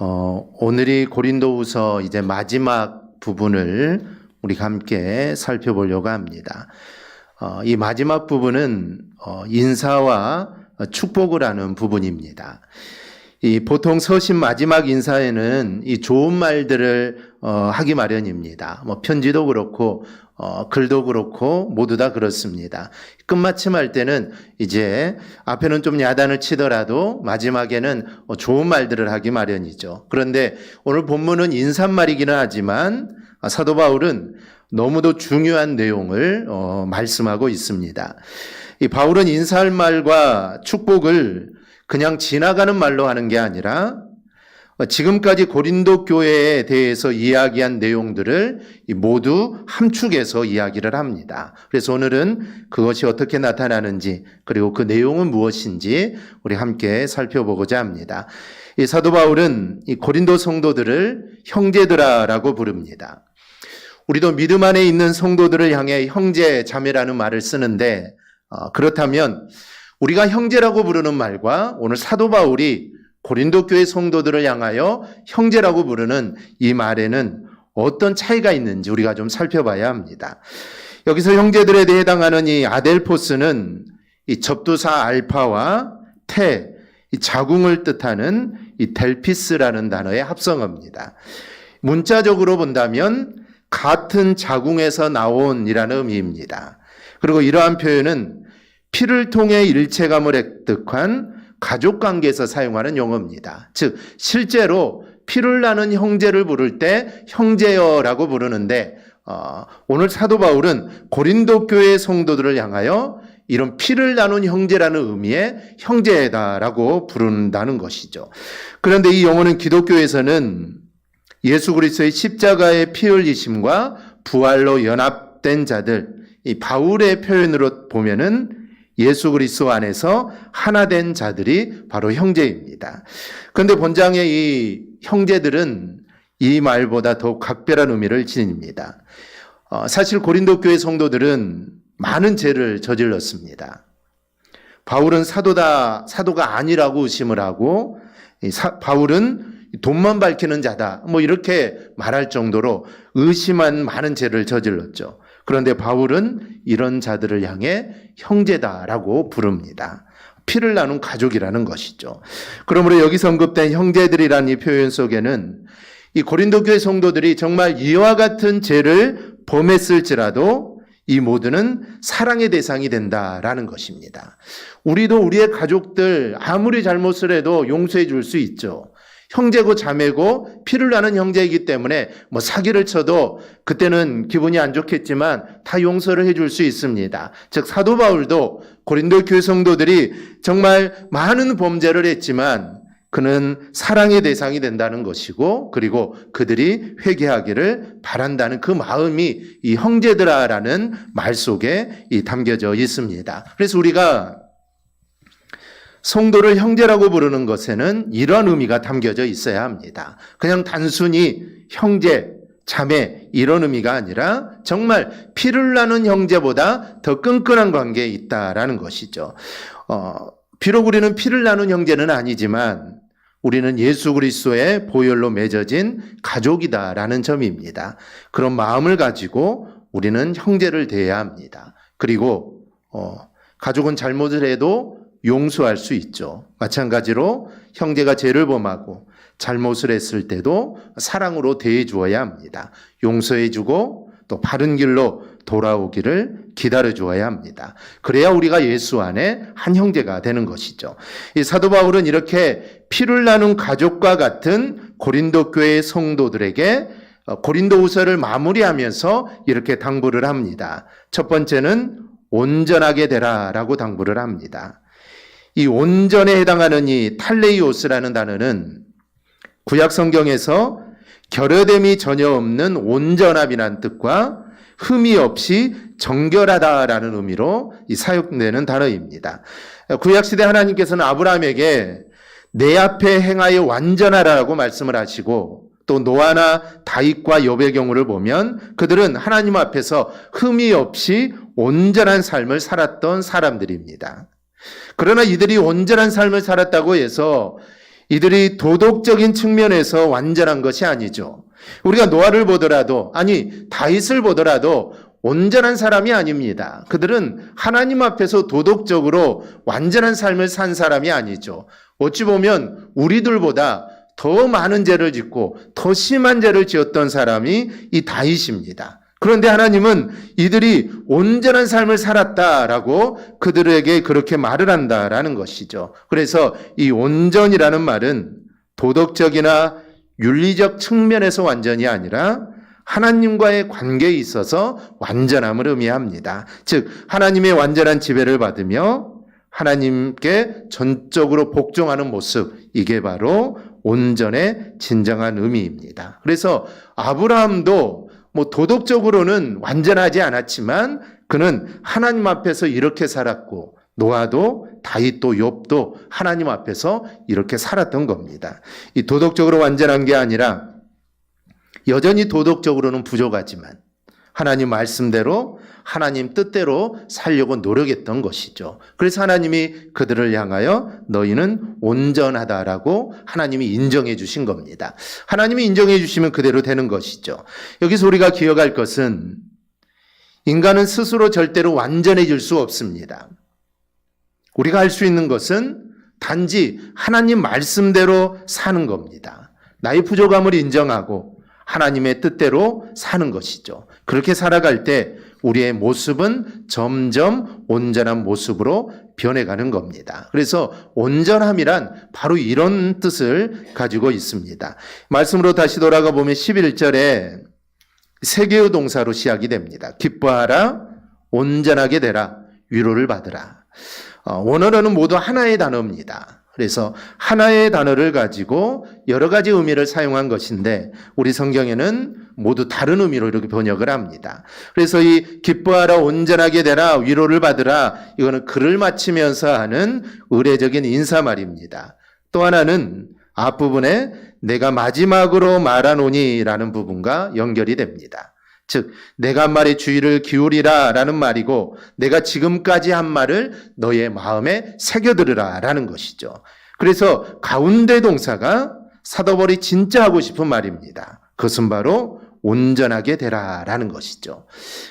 오늘이 고린도후서 이제 마지막 부분을 우리가 함께 살펴보려고 합니다. 이 마지막 부분은 인사와 축복을 하는 부분입니다. 이 보통 서신 마지막 인사에는 이 좋은 말들을 하기 마련입니다. 편지도 그렇고 글도 그렇고 모두 다 그렇습니다. 끝마침할 때는 이제 앞에는 좀 야단을 치더라도 마지막에는 좋은 말들을 하기 마련이죠. 그런데 오늘 본문은 인사말이기는 하지만 사도 바울은 너무도 중요한 내용을 말씀하고 있습니다. 이 바울은 인사할 말과 축복을 그냥 지나가는 말로 하는 게 아니라 지금까지 고린도 교회에 대해서 이야기한 내용들을 모두 함축해서 이야기를 합니다. 그래서 오늘은 그것이 어떻게 나타나는지 그리고 그 내용은 무엇인지 우리 함께 살펴보고자 합니다. 이 사도 바울은 이 고린도 성도들을 형제들아라고 부릅니다. 우리도 믿음 안에 있는 성도들을 향해 형제, 자매라는 말을 쓰는데 그렇다면 우리가 형제라고 부르는 말과 오늘 사도 바울이 고린도 교회 성도들을 향하여 형제라고 부르는 이 말에는 어떤 차이가 있는지 우리가 좀 살펴봐야 합니다. 여기서 형제들에 대해 해당하는 이 아델포스는 이 접두사 알파와 테, 이 자궁을 뜻하는 이 델피스라는 단어의 합성어입니다. 문자적으로 본다면 같은 자궁에서 나온이라는 의미입니다. 그리고 이러한 표현은 피를 통해 일체감을 획득한 가족관계에서 사용하는 용어입니다. 즉 실제로 피를 나눈 형제를 부를 때 형제여라고 부르는데 오늘 사도 바울은 고린도 교회 성도들을 향하여 이런 피를 나눈 형제라는 의미의 형제다라고 부른다는 것이죠. 그런데 이 용어는 기독교에서는 예수 그리스도의 십자가의 피 흘리심과 부활로 연합된 자들, 이 바울의 표현으로 보면은 예수 그리스도 안에서 하나 된 자들이 바로 형제입니다. 그런데 본장의 이 형제들은 이 말보다 더 각별한 의미를 지닙니다. 사실 고린도 교회 성도들은 많은 죄를 저질렀습니다. 바울은 사도가 아니라고 의심을 하고 바울은 돈만 밝히는 자다 이렇게 말할 정도로 의심한 많은 죄를 저질렀죠. 그런데 바울은 이런 자들을 향해 형제다라고 부릅니다. 피를 나눈 가족이라는 것이죠. 그러므로 여기서 언급된 형제들이라는 이 표현 속에는 이 고린도 교회 성도들이 정말 이와 같은 죄를 범했을지라도 이 모두는 사랑의 대상이 된다라는 것입니다. 우리도 우리의 가족들 아무리 잘못을 해도 용서해 줄 수 있죠. 형제고 자매고 피를 나는 형제이기 때문에 사기를 쳐도 그때는 기분이 안 좋겠지만 다 용서를 해줄 수 있습니다. 즉 사도 바울도 고린도 교회 성도들이 정말 많은 범죄를 했지만 그는 사랑의 대상이 된다는 것이고 그리고 그들이 회개하기를 바란다는 그 마음이 이 형제들아라는 말 속에 담겨져 있습니다. 그래서 우리가 성도를 형제라고 부르는 것에는 이런 의미가 담겨져 있어야 합니다. 그냥 단순히 형제, 자매 이런 의미가 아니라 정말 피를 나눈 형제보다 더 끈끈한 관계에 있다라는 것이죠. 비록 우리는 피를 나눈 형제는 아니지만 우리는 예수 그리스도의 보혈로 맺어진 가족이다라는 점입니다. 그런 마음을 가지고 우리는 형제를 대해야 합니다. 그리고 가족은 잘못을 해도 용서할 수 있죠. 마찬가지로 형제가 죄를 범하고 잘못을 했을 때도 사랑으로 대해 주어야 합니다. 용서해 주고 또 바른 길로 돌아오기를 기다려 주어야 합니다. 그래야 우리가 예수 안에 한 형제가 되는 것이죠. 이 사도 바울은 이렇게 피를 나눈 가족과 같은 고린도 교회 성도들에게 고린도후서를 마무리하면서 이렇게 당부를 합니다. 첫 번째는 온전하게 되라라고 당부를 합니다. 이 온전에 해당하는 이 탈레이오스라는 단어는 구약 성경에서 결여됨이 전혀 없는 온전함이란 뜻과 흠이 없이 정결하다라는 의미로 사용되는 단어입니다. 구약시대 하나님께서는 아브라함에게 내 앞에 행하여 완전하라고 말씀을 하시고 또 노아나 다윗과 욥의 경우를 보면 그들은 하나님 앞에서 흠이 없이 온전한 삶을 살았던 사람들입니다. 그러나 이들이 온전한 삶을 살았다고 해서 이들이 도덕적인 측면에서 완전한 것이 아니죠. 우리가 노아를 보더라도, 아니 다윗을 보더라도 온전한 사람이 아닙니다. 그들은 하나님 앞에서 도덕적으로 완전한 삶을 산 사람이 아니죠. 어찌 보면 우리들보다 더 많은 죄를 짓고 더 심한 죄를 지었던 사람이 이 다윗입니다. 그런데 하나님은 이들이 온전한 삶을 살았다라고 그들에게 그렇게 말을 한다라는 것이죠. 그래서 이 온전이라는 말은 도덕적이나 윤리적 측면에서 완전이 아니라 하나님과의 관계에 있어서 완전함을 의미합니다. 즉 하나님의 완전한 지배를 받으며 하나님께 전적으로 복종하는 모습, 이게 바로 온전의 진정한 의미입니다. 그래서 아브라함도 도덕적으로는 완전하지 않았지만 그는 하나님 앞에서 이렇게 살았고, 노아도 다윗도 욥도 하나님 앞에서 이렇게 살았던 겁니다. 이 도덕적으로 완전한 게 아니라 여전히 도덕적으로는 부족하지만 하나님 말씀대로 하나님 뜻대로 살려고 노력했던 것이죠. 그래서 하나님이 그들을 향하여 너희는 온전하다라고 하나님이 인정해 주신 겁니다. 하나님이 인정해 주시면 그대로 되는 것이죠. 여기서 우리가 기억할 것은 인간은 스스로 절대로 완전해질 수 없습니다. 우리가 할 수 있는 것은 단지 하나님 말씀대로 사는 겁니다. 나의 부족함을 인정하고 하나님의 뜻대로 사는 것이죠. 그렇게 살아갈 때 우리의 모습은 점점 온전한 모습으로 변해가는 겁니다. 그래서 온전함이란 바로 이런 뜻을 가지고 있습니다. 말씀으로 다시 돌아가 보면 11절에 세 개의 동사로 시작이 됩니다. 기뻐하라, 온전하게 되라, 위로를 받으라. 원어로는 모두 하나의 단어입니다. 그래서 하나의 단어를 가지고 여러 가지 의미를 사용한 것인데 우리 성경에는 모두 다른 의미로 이렇게 번역을 합니다. 그래서 이 기뻐하라, 온전하게 되라, 위로를 받으라, 이거는 글을 마치면서 하는 의례적인 인사말입니다. 또 하나는 앞부분에 내가 마지막으로 말하노니라는 부분과 연결이 됩니다. 즉 내가 한 말에 주의를 기울이라 라는 말이고, 내가 지금까지 한 말을 너의 마음에 새겨들으라 라는 것이죠. 그래서 가운데 동사가 사도 바울이 진짜 하고 싶은 말입니다. 그것은 바로 온전하게 되라 라는 것이죠.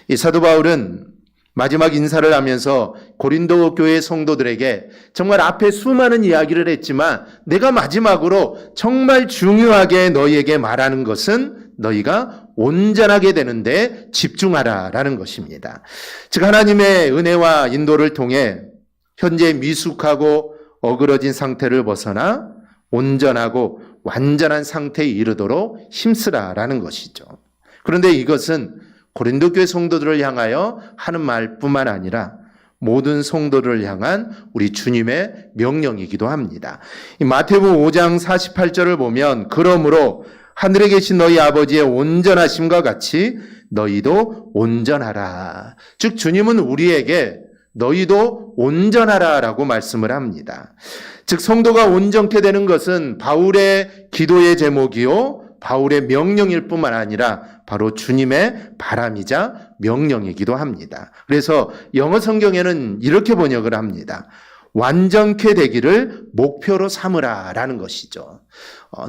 이 사도 바울은 마지막 인사를 하면서 고린도 교회 성도들에게 정말 앞에 수많은 이야기를 했지만 내가 마지막으로 정말 중요하게 너희에게 말하는 것은 너희가 온전하게 되는데 집중하라라는 것입니다. 즉 하나님의 은혜와 인도를 통해 현재 미숙하고 어그러진 상태를 벗어나 온전하고 완전한 상태에 이르도록 힘쓰라라는 것이죠. 그런데 이것은 고린도 교회 성도들을 향하여 하는 말뿐만 아니라 모든 성도를 향한 우리 주님의 명령이기도 합니다. 이 마태복음 5장 48절을 보면 그러므로 하늘에 계신 너희 아버지의 온전하심과 같이 너희도 온전하라. 즉 주님은 우리에게 너희도 온전하라라고 말씀을 합니다. 즉 성도가 온전케 되는 것은 바울의 기도의 제목이요 바울의 명령일 뿐만 아니라 바로 주님의 바람이자 명령이기도 합니다. 그래서 영어 성경에는 이렇게 번역을 합니다. 완전케 되기를 목표로 삼으라 라는 것이죠.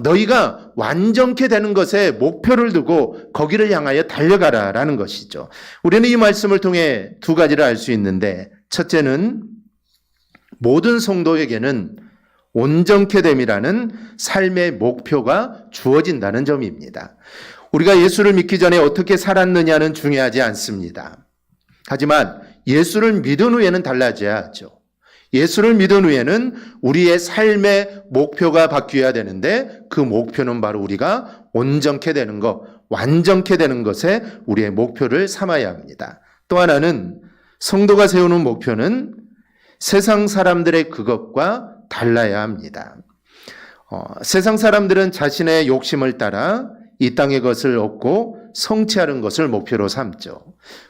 너희가 완전케 되는 것에 목표를 두고 거기를 향하여 달려가라 라는 것이죠. 우리는 이 말씀을 통해 두 가지를 알 수 있는데, 첫째는 모든 성도에게는 온전케 됨이라는 삶의 목표가 주어진다는 점입니다. 우리가 예수를 믿기 전에 어떻게 살았느냐는 중요하지 않습니다. 하지만 예수를 믿은 후에는 달라져야 하죠. 예수를 믿은 후에는 우리의 삶의 목표가 바뀌어야 되는데 그 목표는 바로 우리가 온전케 되는 것, 완전케 되는 것에 우리의 목표를 삼아야 합니다. 또 하나는 성도가 세우는 목표는 세상 사람들의 그것과 달라야 합니다. 세상 사람들은 자신의 욕심을 따라 이 땅의 것을 얻고 성취하는 것을 목표로 삼죠.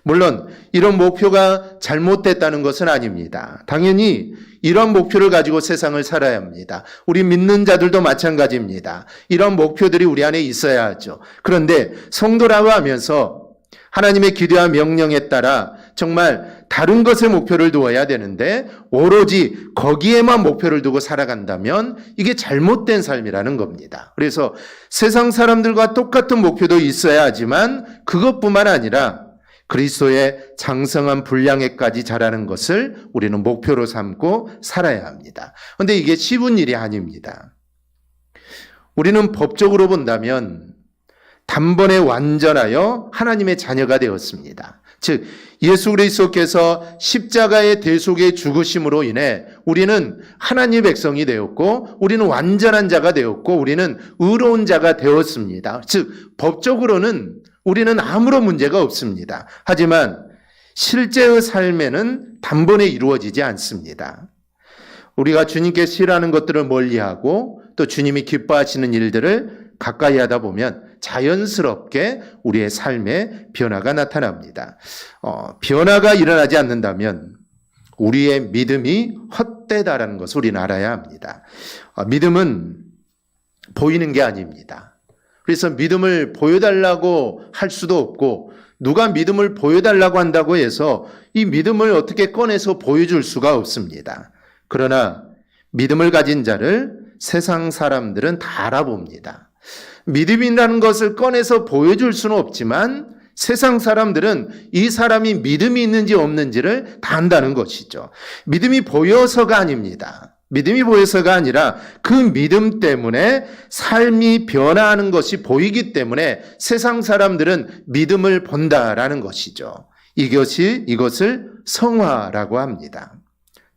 물론 이런 목표가 잘못됐다는 것은 아닙니다. 당연히 이런 목표를 가지고 세상을 살아야 합니다. 우리 믿는 자들도 마찬가지입니다. 이런 목표들이 우리 안에 있어야 하죠. 그런데 성도라고 하면서 하나님의 기도와 명령에 따라 정말 다른 것에 목표를 두어야 되는데 오로지 거기에만 목표를 두고 살아간다면 이게 잘못된 삶이라는 겁니다. 그래서 세상 사람들과 똑같은 목표도 있어야 하지만 그것뿐만 아니라 그리스도의 장성한 분량에까지 자라는 것을 우리는 목표로 삼고 살아야 합니다. 그런데 이게 쉬운 일이 아닙니다. 우리는 법적으로 본다면 단번에 완전하여 하나님의 자녀가 되었습니다. 즉 예수 그리스도께서 십자가의 대속의 죽으심으로 인해 우리는 하나님의 백성이 되었고 우리는 완전한 자가 되었고 우리는 의로운 자가 되었습니다. 즉 법적으로는 우리는 아무런 문제가 없습니다. 하지만 실제의 삶에는 단번에 이루어지지 않습니다. 우리가 주님께 싫어하는 것들을 멀리하고 또 주님이 기뻐하시는 일들을 가까이 하다 보면 자연스럽게 우리의 삶에 변화가 나타납니다. 변화가 일어나지 않는다면 우리의 믿음이 헛되다라는 것을 우리는 알아야 합니다. 믿음은 보이는 게 아닙니다. 그래서 믿음을 보여달라고 할 수도 없고 누가 믿음을 보여달라고 한다고 해서 이 믿음을 어떻게 꺼내서 보여줄 수가 없습니다. 그러나 믿음을 가진 자를 세상 사람들은 다 알아봅니다. 믿음이라는 것을 꺼내서 보여줄 수는 없지만 세상 사람들은 이 사람이 믿음이 있는지 없는지를 다 안다는 것이죠. 믿음이 보여서가 아닙니다. 믿음이 보여서가 아니라 그 믿음 때문에 삶이 변화하는 것이 보이기 때문에 세상 사람들은 믿음을 본다라는 것이죠. 이것을 성화라고 합니다.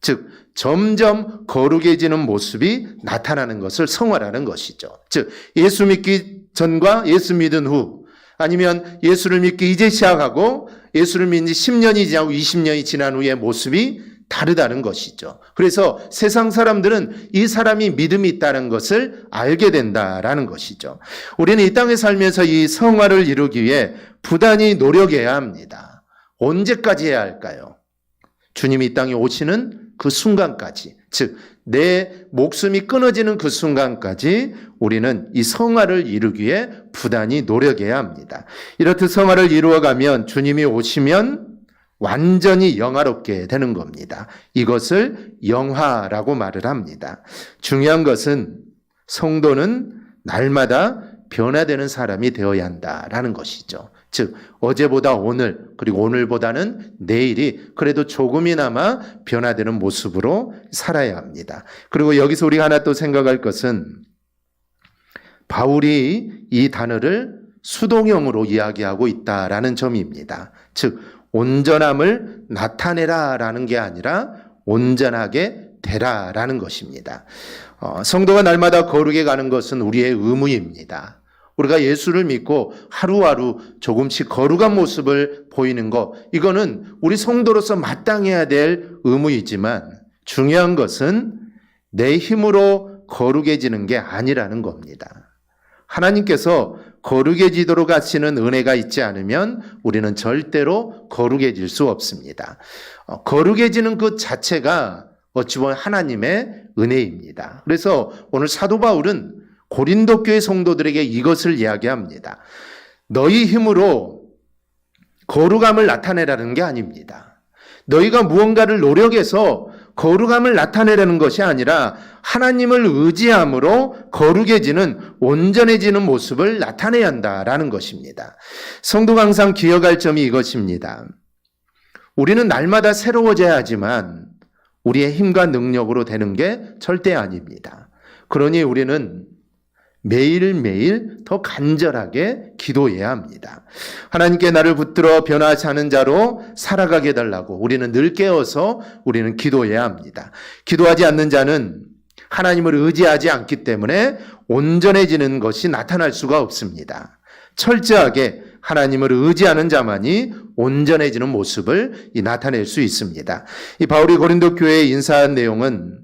즉 점점 거룩해지는 모습이 나타나는 것을 성화라는 것이죠. 즉 예수 믿기 전과 예수 믿은 후 아니면 예수를 믿기 이제 시작하고 예수를 믿은 지 10년이 지나고 20년이 지난 후의 모습이 다르다는 것이죠. 그래서 세상 사람들은 이 사람이 믿음이 있다는 것을 알게 된다라는 것이죠. 우리는 이 땅에 살면서 이 성화를 이루기 위해 부단히 노력해야 합니다. 언제까지 해야 할까요? 주님이 이 땅에 오시는 그 순간까지, 즉 내 목숨이 끊어지는 그 순간까지 우리는 이 성화를 이루기 위해 부단히 노력해야 합니다. 이렇듯 성화를 이루어가면 주님이 오시면 완전히 영화롭게 되는 겁니다. 이것을 영화라고 말을 합니다. 중요한 것은 성도는 날마다 변화되는 사람이 되어야 한다라는 것이죠. 즉 어제보다 오늘 그리고 오늘보다는 내일이 그래도 조금이나마 변화되는 모습으로 살아야 합니다. 그리고 여기서 우리가 하나 또 생각할 것은 바울이 이 단어를 수동형으로 이야기하고 있다라는 점입니다. 즉 온전함을 나타내라라는 게 아니라 온전하게 되라라는 것입니다. 성도가 날마다 거룩해 가는 것은 우리의 의무입니다. 우리가 예수를 믿고 하루하루 조금씩 거룩한 모습을 보이는 것, 이거는 우리 성도로서 마땅해야 될 의무이지만 중요한 것은 내 힘으로 거룩해지는 게 아니라는 겁니다. 하나님께서 거룩해지도록 하시는 은혜가 있지 않으면 우리는 절대로 거룩해질 수 없습니다. 거룩해지는 것 자체가 어찌 보면 하나님의 은혜입니다. 그래서 오늘 사도 바울은 고린도 교회 성도들에게 이것을 이야기합니다. 너희 힘으로 거룩함을 나타내라는 게 아닙니다. 너희가 무언가를 노력해서 거룩함을 나타내려는 것이 아니라 하나님을 의지함으로 거룩해지는 온전해지는 모습을 나타내야 한다라는 것입니다. 성도가 항상 기억할 점이 이것입니다. 우리는 날마다 새로워져야 하지만 우리의 힘과 능력으로 되는 게 절대 아닙니다. 그러니 우리는 매일매일 더 간절하게 기도해야 합니다. 하나님께 나를 붙들어 변화하지 않은 자로 살아가게 해달라고 우리는 늘 깨어서 우리는 기도해야 합니다. 기도하지 않는 자는 하나님을 의지하지 않기 때문에 온전해지는 것이 나타날 수가 없습니다. 철저하게 하나님을 의지하는 자만이 온전해지는 모습을 나타낼 수 있습니다. 이 바울이 고린도 교회에 인사한 내용은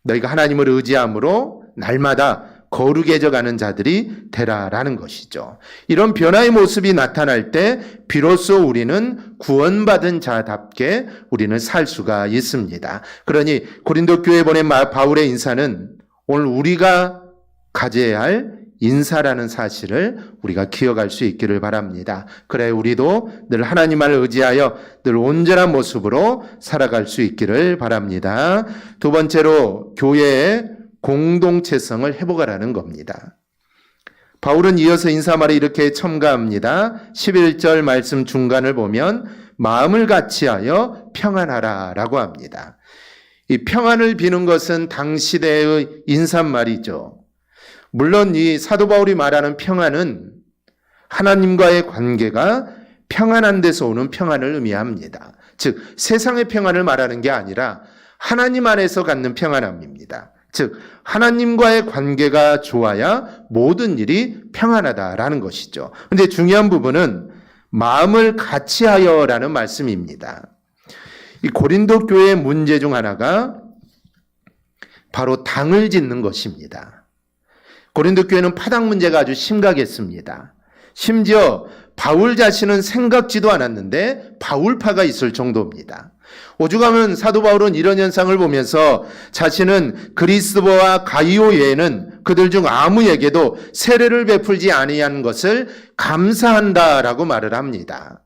너희가 하나님을 의지함으로 날마다 거룩해져 가는 자들이 되라라는 것이죠. 이런 변화의 모습이 나타날 때 비로소 우리는 구원받은 자답게 우리는 살 수가 있습니다. 그러니 고린도 교회에 보낸 바울의 인사는 오늘 우리가 가져야 할 인사라는 사실을 우리가 기억할 수 있기를 바랍니다. 그래 우리도 늘 하나님을 의지하여 늘 온전한 모습으로 살아갈 수 있기를 바랍니다. 두 번째로 교회의 공동체성을 회복하라는 겁니다. 바울은 이어서 인사말에 이렇게 첨가합니다. 11절 말씀 중간을 보면 마음을 같이하여 평안하라 라고 합니다. 이 평안을 비는 것은 당시대의 인사말이죠. 물론 이 사도 바울이 말하는 평안은 하나님과의 관계가 평안한 데서 오는 평안을 의미합니다. 즉 세상의 평안을 말하는 게 아니라 하나님 안에서 갖는 평안함입니다. 즉 하나님과의 관계가 좋아야 모든 일이 평안하다라는 것이죠. 그런데 중요한 부분은 마음을 같이하여라는 말씀입니다. 이 고린도 교회의 문제 중 하나가 바로 당을 짓는 것입니다. 고린도 교회는 파당 문제가 아주 심각했습니다. 심지어 바울 자신은 생각지도 않았는데 바울파가 있을 정도입니다. 오죽하면 사도 바울은 이런 현상을 보면서 자신은 그리스도와 가이오 외에는 그들 중 아무에게도 세례를 베풀지 아니한 것을 감사한다라고 말을 합니다.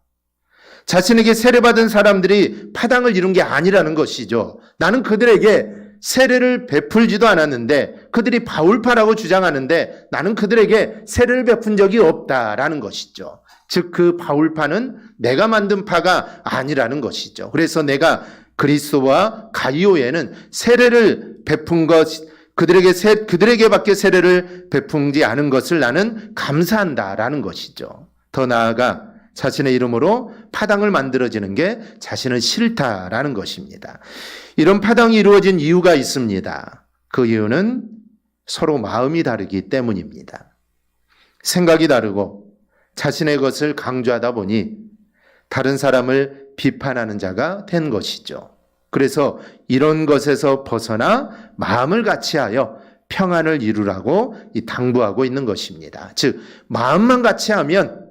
자신에게 세례받은 사람들이 파당을 이룬 게 아니라는 것이죠. 나는 그들에게 세례를 베풀지도 않았는데 그들이 바울파라고 주장하는데 나는 그들에게 세례를 베푼 적이 없다라는 것이죠. 즉 그 바울파는 내가 만든 파가 아니라는 것이죠. 그래서 내가 그리스도와 가이오에는 세례를 베푼 것, 그들에게밖에 세례를 베푼지 않은 것을 나는 감사한다라는 것이죠. 더 나아가 자신의 이름으로 파당을 만들어지는 게 자신은 싫다라는 것입니다. 이런 파당이 이루어진 이유가 있습니다. 그 이유는 서로 마음이 다르기 때문입니다. 생각이 다르고 자신의 것을 강조하다 보니 다른 사람을 비판하는 자가 된 것이죠. 그래서 이런 것에서 벗어나 마음을 같이하여 평안을 이루라고 당부하고 있는 것입니다. 즉 마음만 같이하면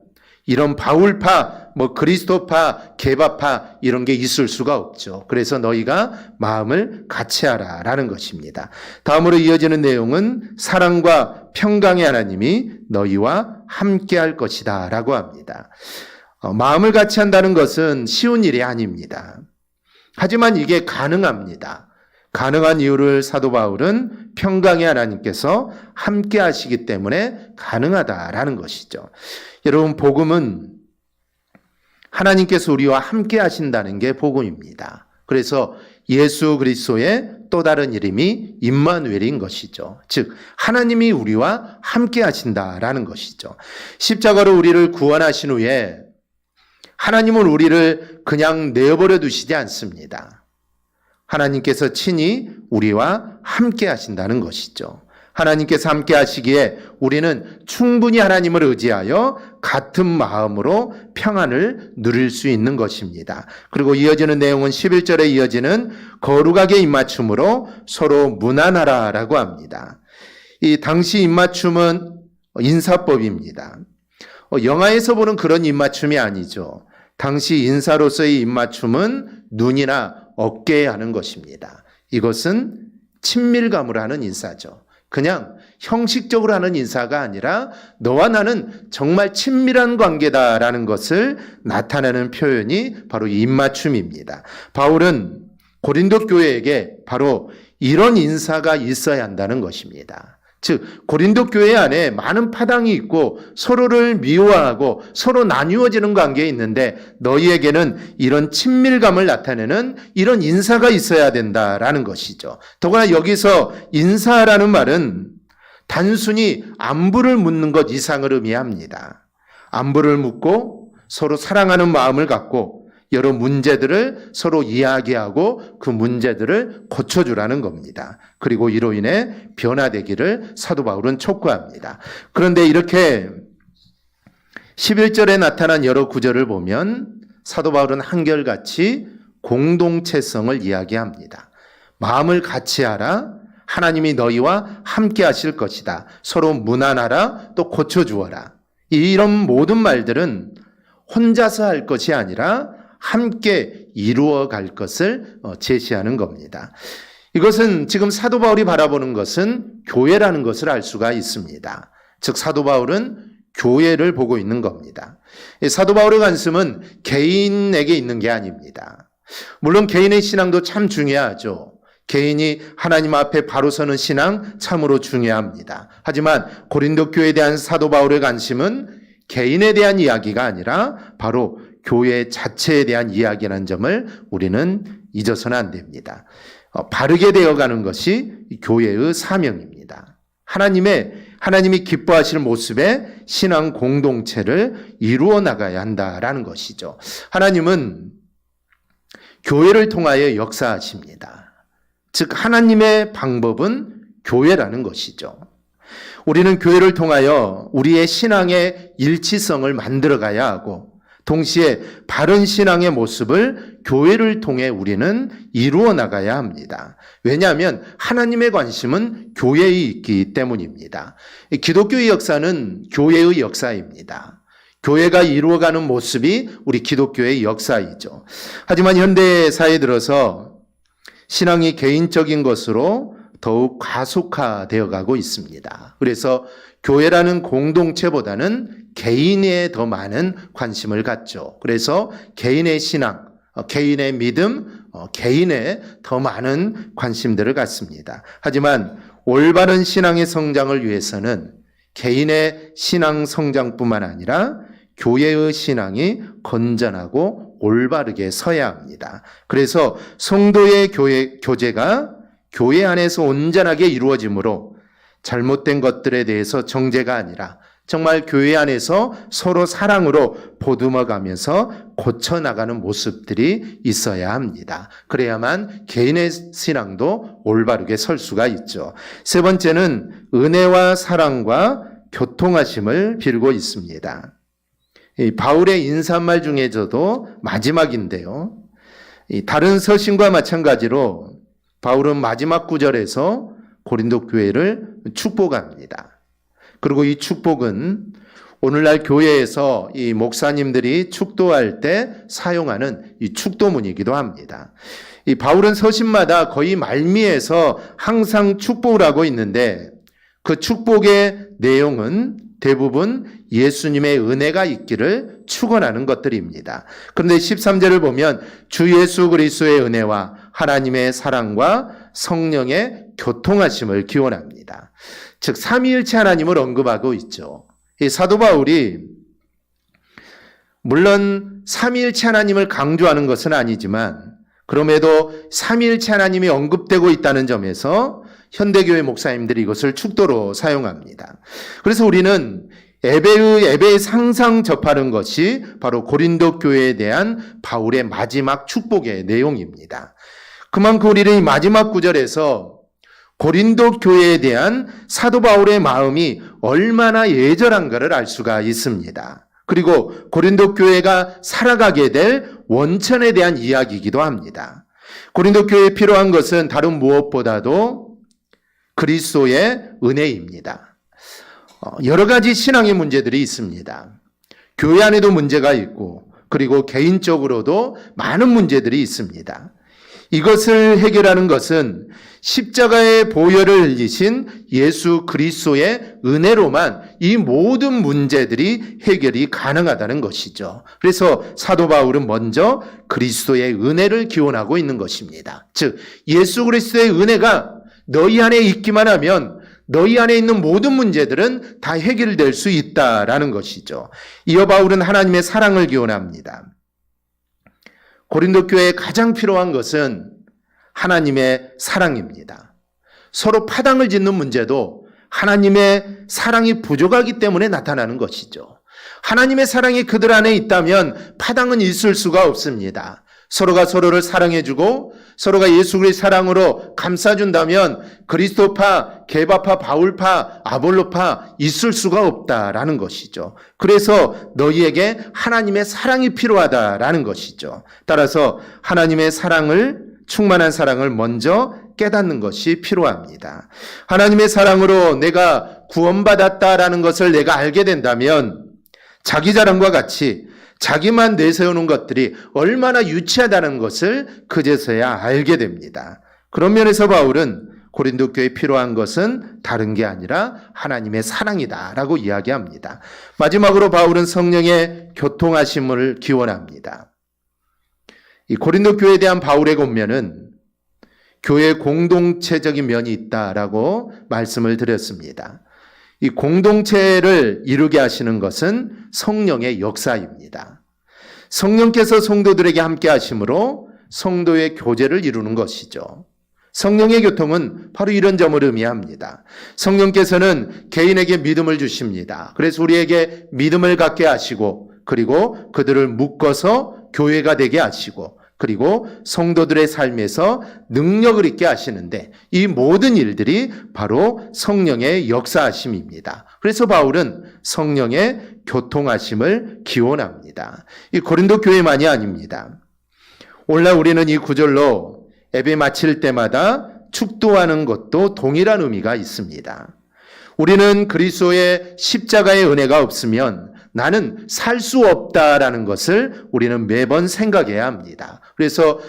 이런 바울파, 그리스도파, 게바파 이런 게 있을 수가 없죠. 그래서 너희가 마음을 같이하라라는 것입니다. 다음으로 이어지는 내용은 사랑과 평강의 하나님이 너희와 함께할 것이다라고 합니다. 마음을 같이한다는 것은 쉬운 일이 아닙니다. 하지만 이게 가능합니다. 가능한 이유를 사도 바울은 평강의 하나님께서 함께 하시기 때문에 가능하다라는 것이죠. 여러분, 복음은 하나님께서 우리와 함께 하신다는 게 복음입니다. 그래서 예수 그리스도의 또 다른 이름이 임마누엘인 것이죠. 즉 하나님이 우리와 함께 하신다라는 것이죠. 십자가로 우리를 구원하신 후에 하나님은 우리를 그냥 내버려 두시지 않습니다. 하나님께서 친히 우리와 함께 하신다는 것이죠. 하나님께서 함께 하시기에 우리는 충분히 하나님을 의지하여 같은 마음으로 평안을 누릴 수 있는 것입니다. 그리고 이어지는 내용은 11절에 이어지는 거룩하게 입맞춤으로 서로 무난하라라고 합니다. 이 당시 입맞춤은 인사법입니다. 영화에서 보는 그런 입맞춤이 아니죠. 당시 인사로서의 입맞춤은 눈이나 어깨에 하는 것입니다. 이것은 친밀감으로 하는 인사죠. 그냥 형식적으로 하는 인사가 아니라 너와 나는 정말 친밀한 관계다라는 것을 나타내는 표현이 바로 이 입맞춤입니다. 바울은 고린도 교회에게 바로 이런 인사가 있어야 한다는 것입니다. 즉 고린도 교회 안에 많은 파당이 있고 서로를 미워하고 서로 나뉘어지는 관계에 있는데 너희에게는 이런 친밀감을 나타내는 이런 인사가 있어야 된다라는 것이죠. 더구나 여기서 인사라는 말은 단순히 안부를 묻는 것 이상을 의미합니다. 안부를 묻고 서로 사랑하는 마음을 갖고 여러 문제들을 서로 이야기하고 그 문제들을 고쳐주라는 겁니다. 그리고 이로 인해 변화되기를 사도 바울은 촉구합니다. 그런데 이렇게 11절에 나타난 여러 구절을 보면 사도 바울은 한결같이 공동체성을 이야기합니다. 마음을 같이 하라. 하나님이 너희와 함께 하실 것이다. 서로 무난하라. 또 고쳐주어라. 이런 모든 말들은 혼자서 할 것이 아니라 함께 이루어 갈 것을 제시하는 겁니다. 이것은 지금 사도 바울이 바라보는 것은 교회라는 것을 알 수가 있습니다. 즉 사도 바울은 교회를 보고 있는 겁니다. 사도 바울의 관심은 개인에게 있는 게 아닙니다. 물론 개인의 신앙도 참 중요하죠. 개인이 하나님 앞에 바로 서는 신앙 참으로 중요합니다. 하지만 고린도 교회에 대한 사도 바울의 관심은 개인에 대한 이야기가 아니라 바로 교회 자체에 대한 이야기라는 점을 우리는 잊어서는 안 됩니다. 바르게 되어가는 것이 교회의 사명입니다. 하나님이 기뻐하실 모습의 신앙 공동체를 이루어 나가야 한다라는 것이죠. 하나님은 교회를 통하여 역사하십니다. 즉 하나님의 방법은 교회라는 것이죠. 우리는 교회를 통하여 우리의 신앙의 일치성을 만들어가야 하고 동시에 바른 신앙의 모습을 교회를 통해 우리는 이루어 나가야 합니다. 왜냐하면 하나님의 관심은 교회에 있기 때문입니다. 기독교의 역사는 교회의 역사입니다. 교회가 이루어가는 모습이 우리 기독교의 역사이죠. 하지만 현대사에 들어서 신앙이 개인적인 것으로 더욱 가속화되어 가고 있습니다. 그래서 교회라는 공동체보다는 개인에 더 많은 관심을 갖죠. 그래서 개인의 신앙, 개인의 믿음, 개인에 더 많은 관심들을 갖습니다. 하지만 올바른 신앙의 성장을 위해서는 개인의 신앙 성장뿐만 아니라 교회의 신앙이 건전하고 올바르게 서야 합니다. 그래서 성도의 교제가 교회 안에서 온전하게 이루어지므로 잘못된 것들에 대해서 정죄가 아니라 정말 교회 안에서 서로 사랑으로 보듬어가면서 고쳐나가는 모습들이 있어야 합니다. 그래야만 개인의 신앙도 올바르게 설 수가 있죠. 세 번째는 은혜와 사랑과 교통하심을 빌고 있습니다. 바울의 인사말 중에서도 마지막인데요. 다른 서신과 마찬가지로 바울은 마지막 구절에서 고린도 교회를 축복합니다. 그리고 이 축복은 오늘날 교회에서 이 목사님들이 축도할 때 사용하는 이 축도문이기도 합니다. 이 바울은 서신마다 거의 말미에서 항상 축복을 하고 있는데 그 축복의 내용은 대부분 예수님의 은혜가 있기를 축원하는 것들입니다. 그런데 13절을 보면 주 예수 그리스도의 은혜와 하나님의 사랑과 성령의 교통하심을 기원합니다. 즉 삼위일체 하나님을 언급하고 있죠. 이 사도 바울이 물론 삼위일체 하나님을 강조하는 것은 아니지만 그럼에도 삼위일체 하나님이 언급되고 있다는 점에서 현대교회 목사님들이 이것을 축도로 사용합니다. 그래서 우리는 예배의 상상 접하는 것이 바로 고린도 교회에 대한 바울의 마지막 축복의 내용입니다. 그만큼 우리는 이 마지막 구절에서 고린도 교회에 대한 사도 바울의 마음이 얼마나 예절한가를 알 수가 있습니다. 그리고 고린도 교회가 살아가게 될 원천에 대한 이야기이기도 합니다. 고린도 교회에 필요한 것은 다른 무엇보다도 그리스도의 은혜입니다. 여러 가지 신앙의 문제들이 있습니다. 교회 안에도 문제가 있고 그리고 개인적으로도 많은 문제들이 있습니다. 이것을 해결하는 것은 십자가의 보혈을 흘리신 예수 그리스도의 은혜로만 이 모든 문제들이 해결이 가능하다는 것이죠. 그래서 사도 바울은 먼저 그리스도의 은혜를 기원하고 있는 것입니다. 즉 예수 그리스도의 은혜가 너희 안에 있기만 하면 너희 안에 있는 모든 문제들은 다 해결될 수 있다라는 것이죠. 이어 바울은 하나님의 사랑을 기원합니다. 고린도 교회에 가장 필요한 것은 하나님의 사랑입니다. 서로 파당을 짓는 문제도 하나님의 사랑이 부족하기 때문에 나타나는 것이죠. 하나님의 사랑이 그들 안에 있다면 파당은 있을 수가 없습니다. 서로가 서로를 사랑해주고 서로가 예수 그리스도의 사랑으로 감싸준다면 그리스도파, 게바파, 바울파, 아볼로파 있을 수가 없다라는 것이죠. 그래서 너희에게 하나님의 사랑이 필요하다라는 것이죠. 따라서 하나님의 충만한 사랑을 먼저 깨닫는 것이 필요합니다. 하나님의 사랑으로 내가 구원받았다라는 것을 내가 알게 된다면 자기 자랑과 같이 자기만 내세우는 것들이 얼마나 유치하다는 것을 그제서야 알게 됩니다. 그런 면에서 바울은 고린도 교회에 필요한 것은 다른 게 아니라 하나님의 사랑이다라고 이야기합니다. 마지막으로 바울은 성령의 교통하심을 기원합니다. 이 고린도 교회에 대한 바울의 권면은 교회 공동체적인 면이 있다라고 말씀을 드렸습니다. 이 공동체를 이루게 하시는 것은 성령의 역사입니다. 성령께서 성도들에게 함께 하심으로 성도의 교제를 이루는 것이죠. 성령의 교통은 바로 이런 점을 의미합니다. 성령께서는 개인에게 믿음을 주십니다. 그래서 우리에게 믿음을 갖게 하시고 그리고 그들을 묶어서 교회가 되게 하시고 그리고 성도들의 삶에서 능력을 있게 하시는데 이 모든 일들이 바로 성령의 역사하심입니다. 그래서 바울은 성령의 교통하심을 기원합니다. 이 고린도 교회만이 아닙니다. 오늘날 우리는 이 구절로 예배 마칠 때마다 축도하는 것도 동일한 의미가 있습니다. 우리는 그리스도의 십자가의 은혜가 없으면 나는 살 수 없다라는 것을 우리는 매번 생각해야 합니다. 그래서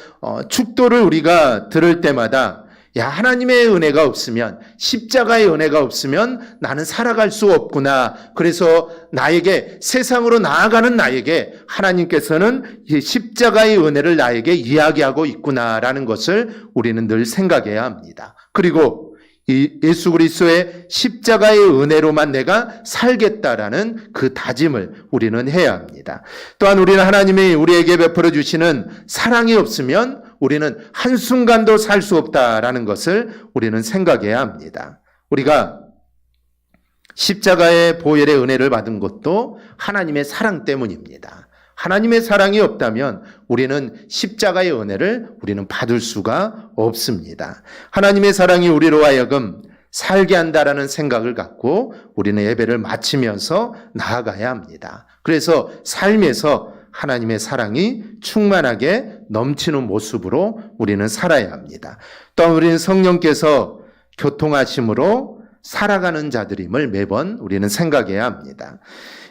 축도를 우리가 들을 때마다 하나님의 은혜가 없으면, 십자가의 은혜가 없으면 나는 살아갈 수 없구나. 그래서 나에게, 세상으로 나아가는 나에게 하나님께서는 이 십자가의 은혜를 나에게 이야기하고 있구나라는 것을 우리는 늘 생각해야 합니다. 그리고 이 예수 그리스도의 십자가의 은혜로만 내가 살겠다라는 그 다짐을 우리는 해야 합니다. 또한 우리는 하나님이 우리에게 베풀어 주시는 사랑이 없으면 우리는 한순간도 살 수 없다라는 것을 우리는 생각해야 합니다. 우리가 십자가의 보혈의 은혜를 받은 것도 하나님의 사랑 때문입니다. 하나님의 사랑이 없다면 우리는 십자가의 은혜를 우리는 받을 수가 없습니다. 하나님의 사랑이 우리로 하여금 살게 한다라는 생각을 갖고 우리는 예배를 마치면서 나아가야 합니다. 그래서 삶에서 하나님의 사랑이 충만하게 넘치는 모습으로 우리는 살아야 합니다. 또한 우리는 성령께서 교통하심으로 살아가는 자들임을 매번 우리는 생각해야 합니다.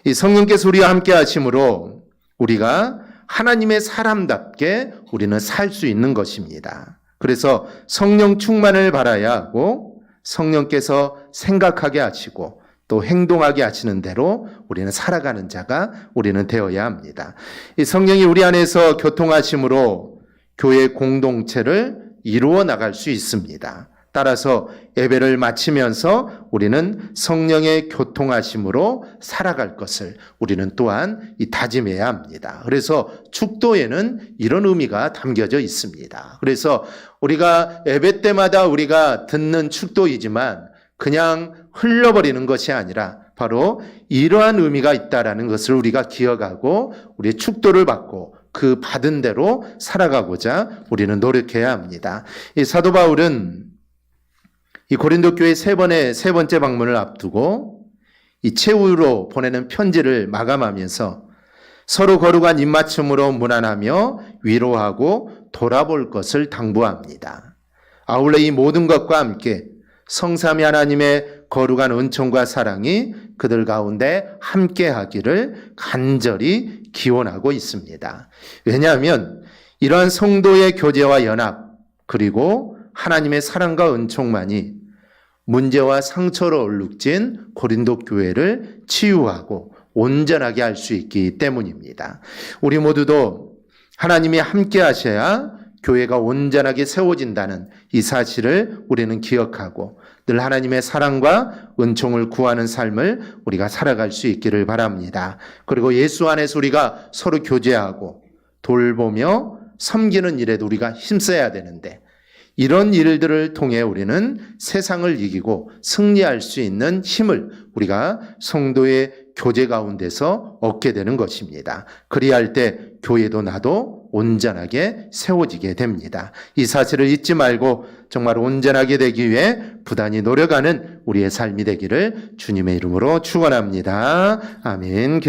이 성령께서 우리와 함께 하심으로 우리가 하나님의 사람답게 우리는 살 수 있는 것입니다. 그래서 성령 충만을 바라야 하고 성령께서 생각하게 하시고 또 행동하게 하시는 대로 우리는 살아가는 자가 우리는 되어야 합니다. 이 성령이 우리 안에서 교통하심으로 교회 공동체를 이루어 나갈 수 있습니다. 따라서 예배를 마치면서 우리는 성령의 교통하심으로 살아갈 것을 우리는 또한 다짐해야 합니다. 그래서 축도에는 이런 의미가 담겨져 있습니다. 그래서 우리가 예배 때마다 우리가 듣는 축도이지만 그냥 흘러버리는 것이 아니라 바로 이러한 의미가 있다라는 것을 우리가 기억하고 우리의 축도를 받고 그 받은 대로 살아가고자 우리는 노력해야 합니다. 이 사도 바울은 이 고린도 교회 세 번째 방문을 앞두고 이 최후로 보내는 편지를 마감하면서 서로 거룩한 입맞춤으로 문안하며 위로하고 돌아볼 것을 당부합니다. 아울러 이 모든 것과 함께 성삼위 하나님의 거룩한 은총과 사랑이 그들 가운데 함께하기를 간절히 기원하고 있습니다. 왜냐하면 이러한 성도의 교제와 연합 그리고 하나님의 사랑과 은총만이 문제와 상처로 얼룩진 고린도 교회를 치유하고 온전하게 할 수 있기 때문입니다. 우리 모두도 하나님이 함께 하셔야 교회가 온전하게 세워진다는 이 사실을 우리는 기억하고 늘 하나님의 사랑과 은총을 구하는 삶을 우리가 살아갈 수 있기를 바랍니다. 그리고 예수 안에서 우리가 서로 교제하고 돌보며 섬기는 일에도 우리가 힘써야 되는데 이런 일들을 통해 우리는 세상을 이기고 승리할 수 있는 힘을 우리가 성도의 교제 가운데서 얻게 되는 것입니다. 그리할 때 교회도 나도 온전하게 세워지게 됩니다. 이 사실을 잊지 말고 정말 온전하게 되기 위해 부단히 노력하는 우리의 삶이 되기를 주님의 이름으로 축원합니다. 아멘.